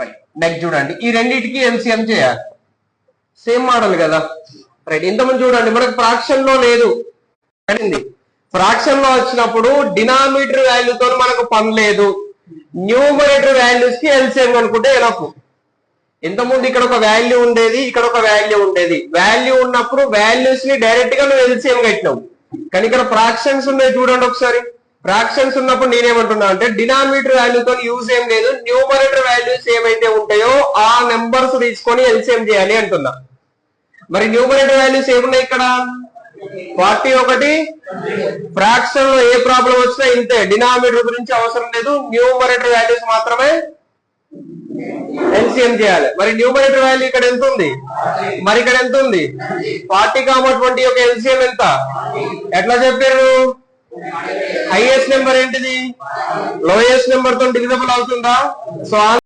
Right. Next చూడండి, ఈ రెండింటికి ఎల్సిఎం చేయాలి. సేమ్ మోడల్ కదా. రైట్. ఇంతకుముందు చూడండి మనకు ఫ్రాక్షన్ లో లేదు, ఫ్రాక్షన్ లో వచ్చినప్పుడు డినామినేటర్ వాల్యూతో మనకు పని లేదు, న్యూమరేటర్ వాల్యూస్ కి ఎల్సిఎం అనుకుంటే ఎనఫ్. ఇంతకుముందు ఇక్కడ ఒక వాల్యూ ఉండేది, ఇక్కడ ఒక వాల్యూ ఉండేది. వాల్యూ ఉన్నప్పుడు వాల్యూస్ ని డైరెక్ట్ గా నువ్వు ఎల్సిఎం కట్టినావు. కానీ ఇక్కడ ఫ్రాక్షన్స్ ఉన్నాయి చూడండి ఒకసారి. ఫ్రాక్షన్స్ ఉన్నప్పుడు నేనేమంటున్నా అంటే డినామినేటర్ వాల్యూతో యూజ్ ఏం లేదు, న్యూమరేటర్ వాల్యూస్ ఏమైతే ఉంటాయో ఆ నెంబర్స్ తీసుకొని ఎల్సిఎం చేయాలి అంటున్నా. మరి న్యూమరేటర్ వాల్యూస్ ఏమున్నాయి ఇక్కడ? 41. ఫ్రాక్షన్ లో ఏ ప్రాబ్లం వచ్చినా ఇంతే, డినామినేటర్ గురించి అవసరం లేదు, న్యూమరేటర్ వాల్యూస్ మాత్రమే ఎల్సిఎం చేయాలి. మరి న్యూమరేటర్ వాల్యూ ఇక్కడ ఎంత ఉంది, మరి ఇక్కడ ఎంత ఉంది? 40, 20 యొక్క ఎల్సిఎం ఎంత? ఎట్లా చెప్పారు? హైయెస్ట్ నెంబర్ ఏంటిది? లోయెస్ట్ నెంబర్ తో డివిజబుల్ అవుతుందా? సో